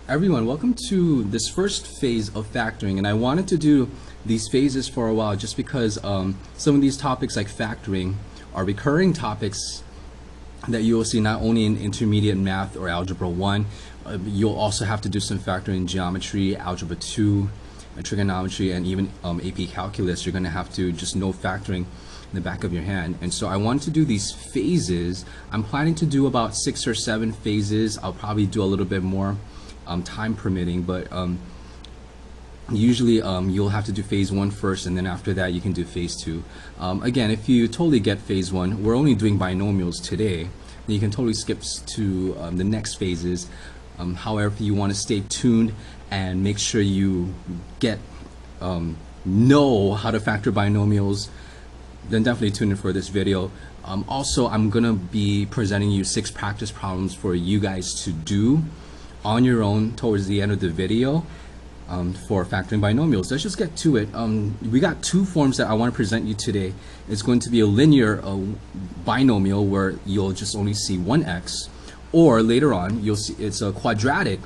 Everyone, welcome to this first phase of factoring, and I wanted to do these phases for a while just because some of these topics like factoring are recurring topics that you will see not only in intermediate math or algebra 1, you'll also have to do some factoring in geometry, algebra 2, trigonometry, and even AP calculus. You're going to have to just know factoring in the back of your hand. And so I wanted to do these phases. I'm planning to do about 6 or 7 phases. I'll probably do a little bit more time permitting, but usually you'll have to do phase 1 first, and then after that you can do phase 2. Again, if you totally get phase 1, we're only doing binomials today, then you can totally skip to the next phases. However, if you want to stay tuned and make sure you get know how to factor binomials, then definitely tune in for this video. Also, I'm gonna be presenting you 6 practice problems for you guys to do on your own towards the end of the video for factoring binomials. Let's just get to it. We got 2 forms that I want to present you today. It's going to be a linear binomial where you'll just only see one x, or later on you'll see it's a quadratic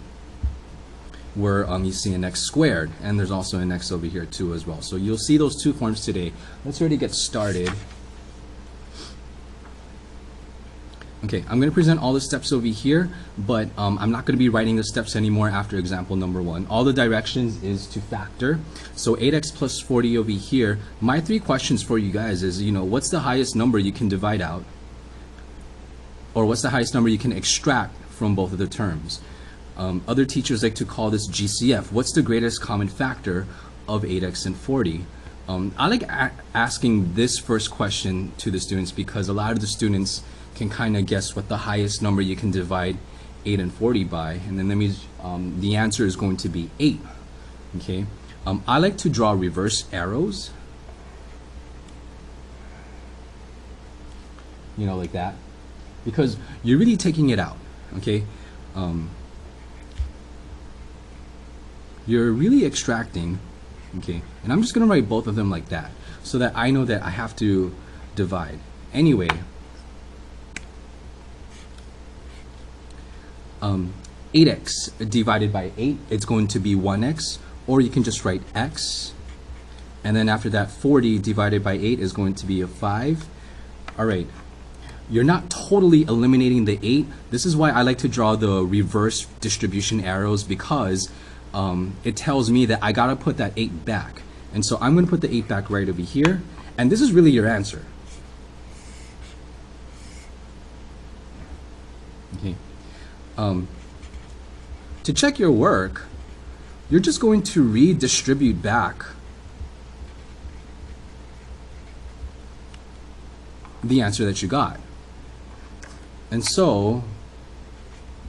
where you see an x squared, and there's also an x over here too as well. So you'll see those 2 forms today. Let's already get started. Okay, I'm going to present all the steps over here, but I'm not going to be writing the steps anymore after example number 1. All the directions is to factor. So 8x plus 40 over here. My 3 questions for you guys is, what's the highest number you can divide out? Or what's the highest number you can extract from both of the terms? Other teachers like to call this GCF. What's the greatest common factor of 8x and 40? I like asking this first question to the students because a lot of the students can kind of guess what the highest number you can divide 8 and 40 by, and then that means the answer is going to be 8. Okay, I like to draw reverse arrows, like that, because you're really taking it out. Okay, you're really extracting. Okay, and I'm just gonna write both of them like that so that I know that I have to divide anyway. 8x divided by 8, it's going to be 1x, or you can just write x, and then after that 40 divided by 8 is going to be a 5. Alright, you're not totally eliminating the 8. This is why I like to draw the reverse distribution arrows, because it tells me that I gotta put that 8 back, and so I'm going to put the 8 back right over here, and this is really your answer. Okay. To check your work, you're just going to redistribute back the answer that you got. And so,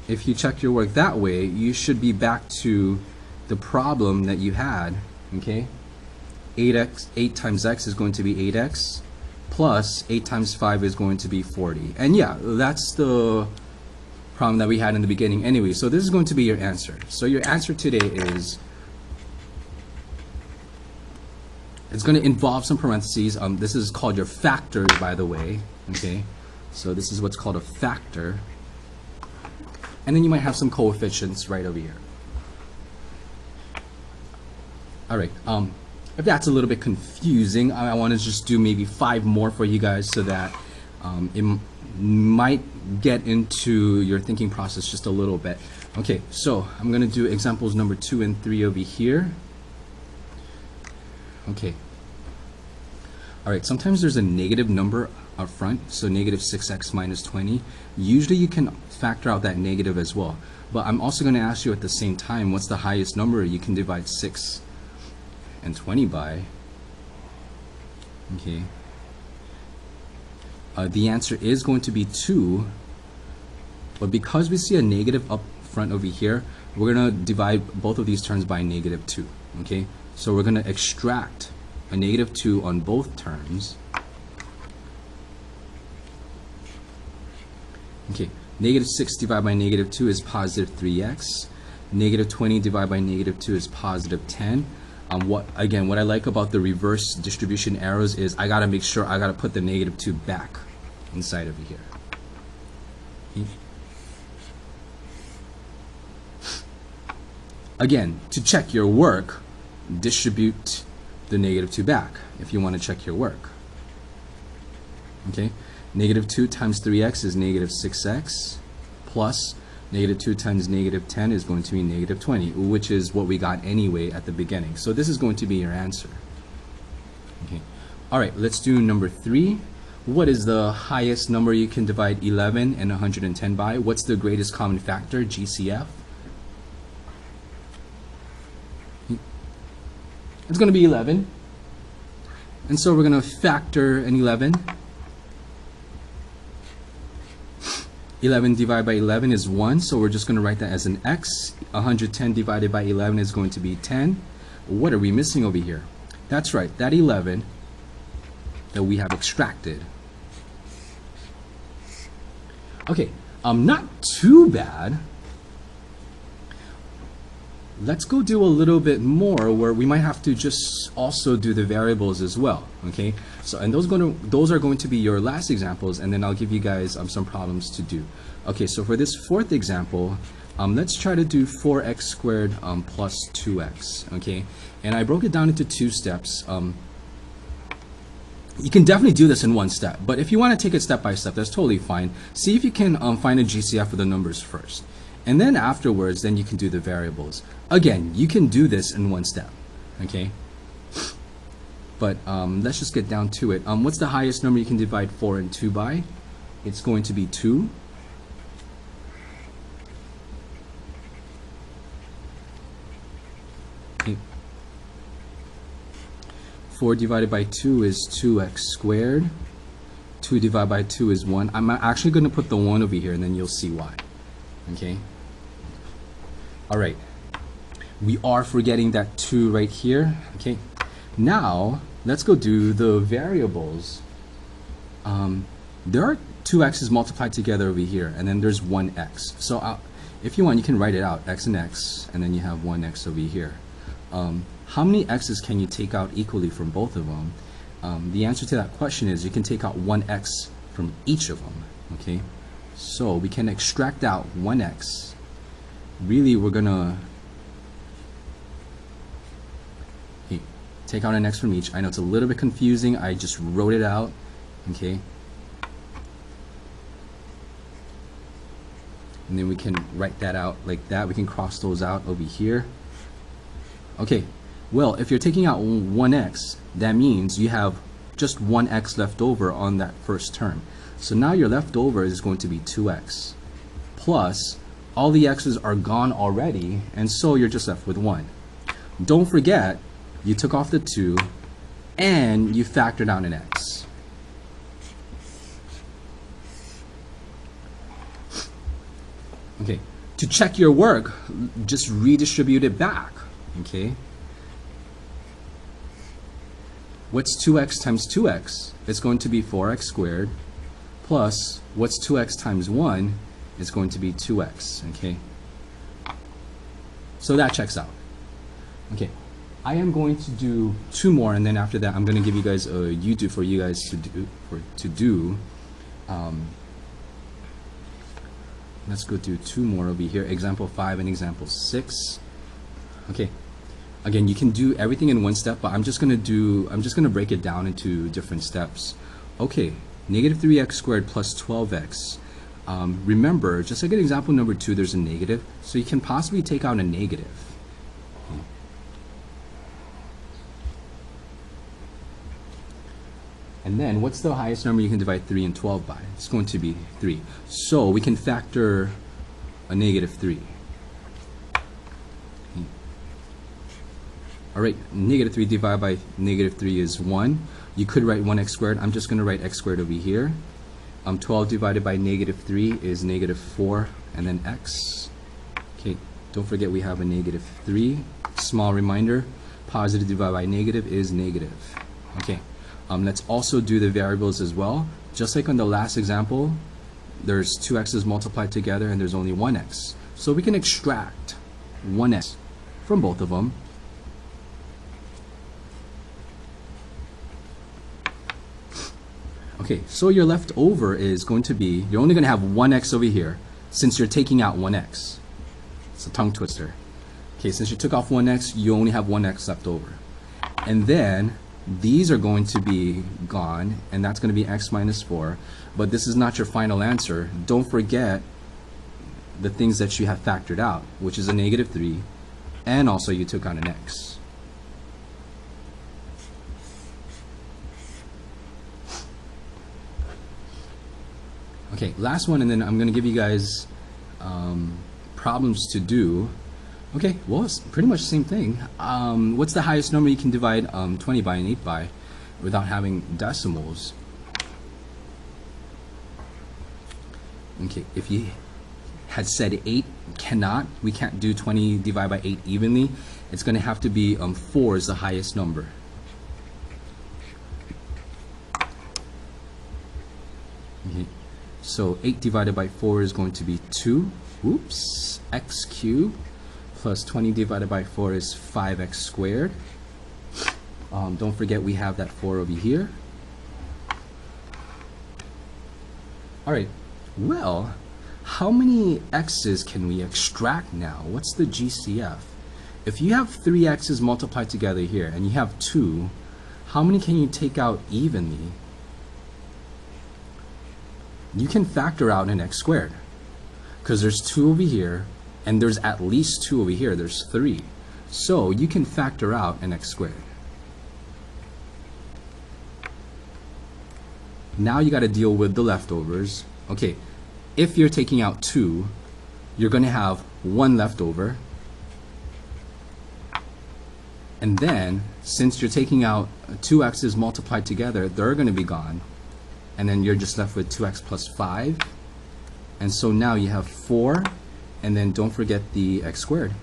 if you check your work that way, you should be back to the problem that you had. Okay, 8 times x is going to be 8x, plus 8 times 5 is going to be 40. And yeah, that's the problem that we had in the beginning anyway. So this is going to be your answer. So your answer today is, it's going to involve some parentheses. This is called your factors, by the way. Okay, so this is what's called a factor, and then you might have some coefficients right over here. Alright, if that's a little bit confusing, I want to just do maybe 5 more for you guys so that it might get into your thinking process just a little bit. Okay, so I'm going to do examples number 2 and 3 over here. Okay. Alright, sometimes there's a negative number up front, so negative 6x minus 20. Usually you can factor out that negative as well. But I'm also going to ask you at the same time, what's the highest number you can divide 6 and 20 by? Okay. The answer is going to be 2, but because we see a negative up front over here, we're going to divide both of these terms by negative 2. Okay, so we're going to extract a negative 2 on both terms. Okay, negative 6 divided by negative 2 is positive 3x. Negative 20 divided by negative 2 is positive 10. What I like about the reverse distribution arrows is I gotta make sure I gotta put the negative 2 back inside over here. Okay. Again, to check your work, distribute the negative 2 back if you want to check your work. Okay, negative 2 times 3x is negative 6x, plus negative 2 times negative 10 is going to be negative 20, which is what we got anyway at the beginning. So this is going to be your answer. Okay. All right, let's do number 3. What is the highest number you can divide 11 and 110 by? What's the greatest common factor, GCF? It's going to be 11. And so we're going to factor an 11. 11 divided by 11 is 1, so we're just going to write that as an x. 110 divided by 11 is going to be 10. What are we missing over here? That's right, that 11 that we have extracted. Okay, not too bad. Let's go do a little bit more where we might have to just also do the variables as well. Okay, so and those are going to be your last examples, and then I'll give you guys some problems to do. Okay, so for this 4th example, let's try to do 4x squared plus 2x. Okay, and I broke it down into 2 steps. You can definitely do this in 1 step, but if you want to take it step by step, that's totally fine. See if you can find a GCF for the numbers first. And then afterwards, then you can do the variables. Again, you can do this in 1 step, okay? But let's just get down to it. What's the highest number you can divide 4 and 2 by? It's going to be 2. Okay. 4 divided by 2 is 2x squared. 2 divided by 2 is 1. I'm actually going to put the 1 over here, and then you'll see why. Okay. All right. We are forgetting that 2 right here. Okay. Now let's go do the variables. There are 2 x's multiplied together over here, and then there's 1x. So if you want, you can write it out, x and x, and then you have 1x over here. How many x's can you take out equally from both of them? The answer to that question is you can take out 1x from each of them. Okay. So we can extract out 1x. Really, we're gonna take out an x from each. I know it's a little bit confusing. I just wrote it out. Okay. And then we can write that out like that. We can cross those out over here. Okay. Well, if you're taking out 1x, that means you have just 1x left over on that first term. So now your leftover is going to be 2x plus all the x's are gone already, and so you're just left with 1. Don't forget, you took off the 2 and you factored out an x. Okay, to check your work, just redistribute it back. Okay, what's 2x times 2x? It's going to be 4x squared. Plus, what's 2x times 1 is going to be 2x, okay? So that checks out. Okay, I am going to do 2 more, and then after that, I'm going to give you guys a YouTube for you guys to do. Let's go do 2 more over here, example 5 and example 6. Okay, again, you can do everything in 1 step, but I'm just going to break it down into different steps. Okay. Negative 3x squared plus 12x. Remember, just like in example number 2, there's a negative, so you can possibly take out a negative. Okay. And then, what's the highest number you can divide 3 and 12 by? It's going to be 3. So we can factor a negative 3. Okay. All right, negative 3 divided by negative 3 is 1. You could write 1x squared. I'm just going to write x squared over here. 12 divided by negative 3 is negative 4, and then x. Okay, don't forget we have a negative 3. Small reminder, positive divided by negative is negative. Okay, let's also do the variables as well. Just like on the last example, there's 2 x's multiplied together and there's only 1x. So we can extract 1x from both of them. Okay, so your leftover is going to be, you're only going to have 1x over here since you're taking out 1x. It's a tongue twister. Okay, since you took off 1x, you only have 1x left over. And then these are going to be gone, and that's going to be x minus 4. But this is not your final answer. Don't forget the things that you have factored out, which is a negative 3, and also you took on an x. Okay, last one, and then I'm going to give you guys problems to do. Okay, well, it's pretty much the same thing. What's the highest number you can divide 20 by and 8 by without having decimals? Okay, if you had said 8 we can't do 20 divided by 8 evenly, it's going to have to be 4 is the highest number. Okay. So 8 divided by 4 is going to be 2. Oops, x cubed plus 20 divided by 4 is 5x squared. Don't forget we have that 4 over here. Alright, well, how many x's can we extract now? What's the GCF? If you have 3 x's multiplied together here and you have 2, how many can you take out evenly? You can factor out an x squared, because there's 2 over here, and there's at least 2 over here. There's 3. So you can factor out an x squared. Now you got to deal with the leftovers. Okay, if you're taking out 2, you're going to have 1 left over. And then, since you're taking out 2 x's multiplied together, they're going to be gone. And then you're just left with 2x plus 5. And so now you have 4, and then don't forget the x squared.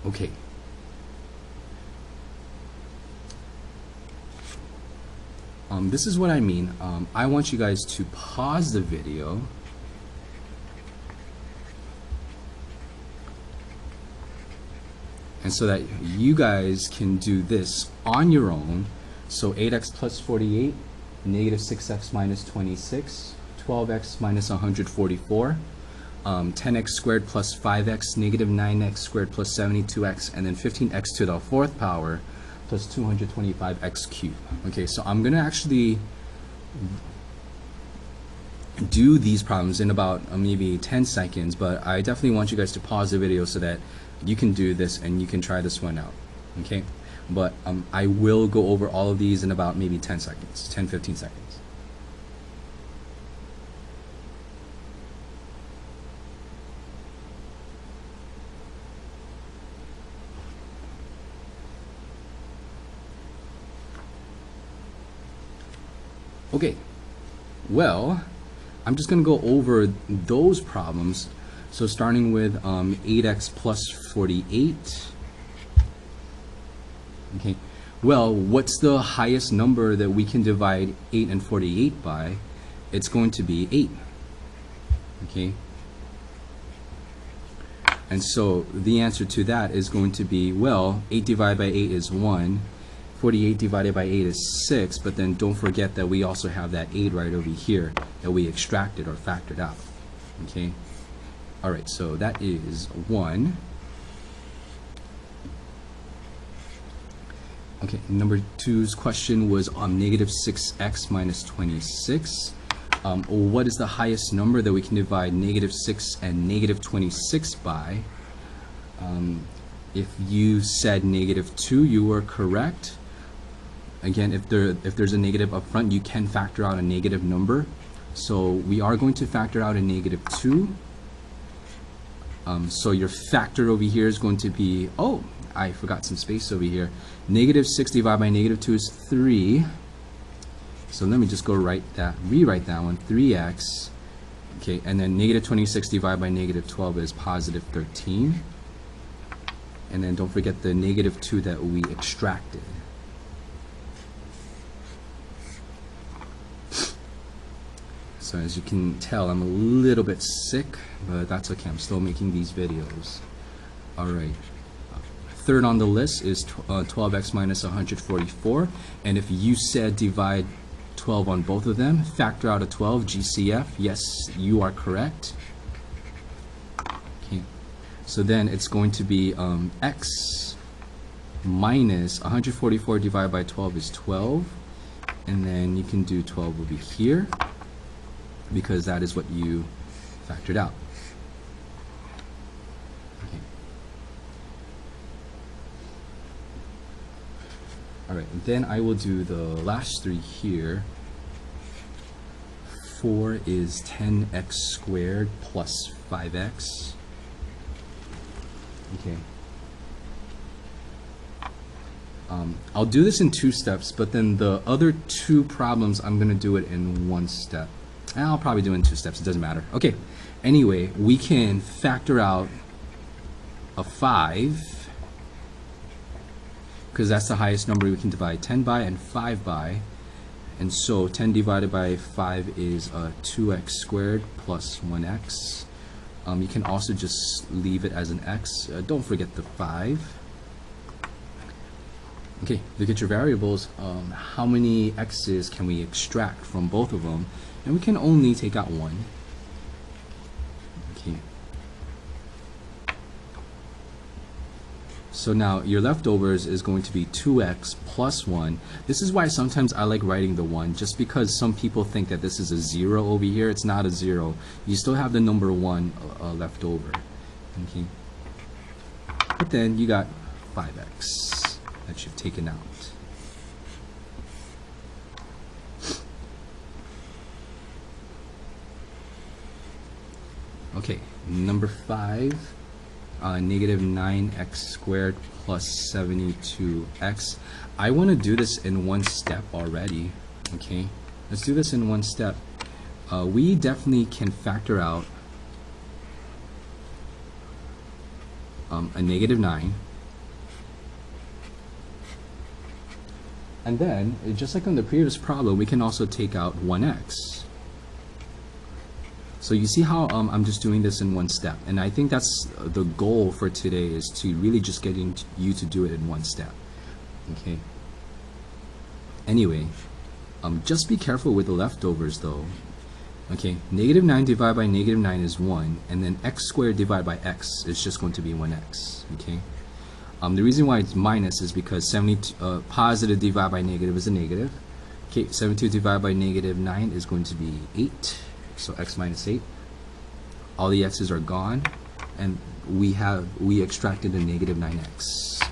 Okay. This is what I mean. I want you guys to pause the video. And so that you guys can do this on your own. So 8x plus 48, negative 6x minus 26, 12x minus 144, 10x squared plus 5x, negative 9x squared plus 72x, and then 15x to the 4th power plus 225x cubed. Okay, so I'm going to actually do these problems in about maybe 10 seconds, but I definitely want you guys to pause the video so that you can do this and you can try this one out. Okay, but I will go over all of these in about maybe 10 seconds, 10-15 seconds. Okay, well, I'm just going to go over those problems. So starting with 8x plus 48. Okay, well, what's the highest number that we can divide 8 and 48 by? It's going to be 8. Okay, and so the answer to that is going to be, well, 8 divided by 8 is 1. 48 divided by 8 is 6, but then don't forget that we also have that 8 right over here that we extracted or factored out. Okay, all right, so that is 1. Okay, number 2's question was on negative 6x minus 26. What is the highest number that we can divide negative 6 and negative 26 by? If you said negative 2, you were correct. Again, if there's a negative up front, you can factor out a negative number. So we are going to factor out a negative 2. So your factor over here is going to be, oh, I forgot some space over here. Negative 6 divided by negative 2 is 3. So let me just go rewrite that one, 3x. Okay, and then negative 26 divided by negative 12 is positive 13. And then don't forget the negative 2 that we extracted. So as you can tell, I'm a little bit sick, but that's okay. I'm still making these videos. All right. Third on the list is 12x minus 144. And if you said divide 12 on both of them. Factor out a 12, GCF. Yes, you are correct. Okay. So then it's going to be x minus 144 divided by 12 is 12. And then you can do 12 over here because that is what you factored out. Okay. Alright, then I will do the last three here. 4 is 10x squared plus 5x. Okay. I'll do this in 2 steps, but then the other 2 problems, I'm going to do it in 1 step. I'll probably do it in 2 steps. It doesn't matter. Okay. Anyway, we can factor out a 5, because that's the highest number we can divide 10 by and 5 by. And so 10 divided by 5 is 2x squared plus 1x. You can also just leave it as an x. Don't forget the 5. Okay, look at your variables. How many x's can we extract from both of them? And we can only take out 1. Okay. So now your leftovers is going to be 2x plus 1. This is why sometimes I like writing the 1, just because some people think that this is a 0 over here. It's not a 0. You still have the number 1 left over. Okay. But then you got 5x that you've taken out. Okay, number 5, negative 9x squared plus 72x. I want to do this in 1 step already. Okay, let's do this in 1 step. We definitely can factor out a negative 9. And then, just like on the previous problem, we can also take out 1x. So you see how I'm just doing this in 1 step. And I think that's the goal for today, is to really just getting you to do it in 1 step. Okay. Anyway, just be careful with the leftovers though. Okay, negative 9 divided by negative 9 is 1. And then x squared divided by x is just going to be 1x. Okay. The reason why it's minus is because 72, positive divided by negative is a negative. Okay, 72 divided by negative 9 is going to be 8. So x minus 8. All the x's are gone, and we extracted a negative 9x.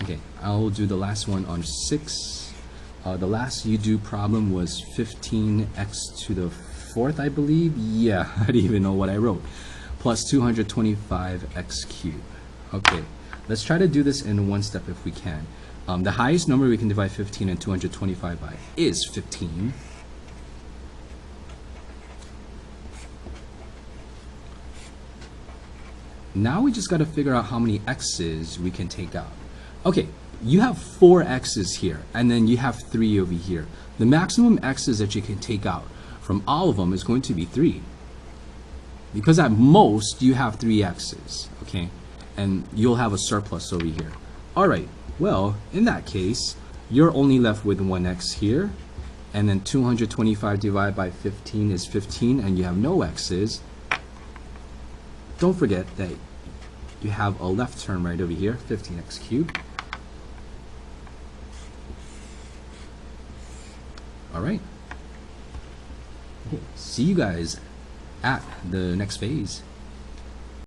Okay, I'll do the last one on 6. The last you do problem was 15x to the 4th, I believe. Yeah, I didn't even know what I wrote. Plus 225x cubed. Okay, let's try to do this in 1 step if we can. The highest number we can divide 15 and 225 by is 15. Now we just got to figure out how many x's we can take out. Okay, you have 4 x's here, and then you have 3 over here. The maximum x's that you can take out from all of them is going to be 3. Because at most, you have 3 x's, okay? And you'll have a surplus over here. Alright, well, in that case, you're only left with 1x here, and then 225 divided by 15 is 15, and you have no x's. Don't forget that you have a left term right over here, 15x cubed. Alright. Okay, see you guys at the next phase.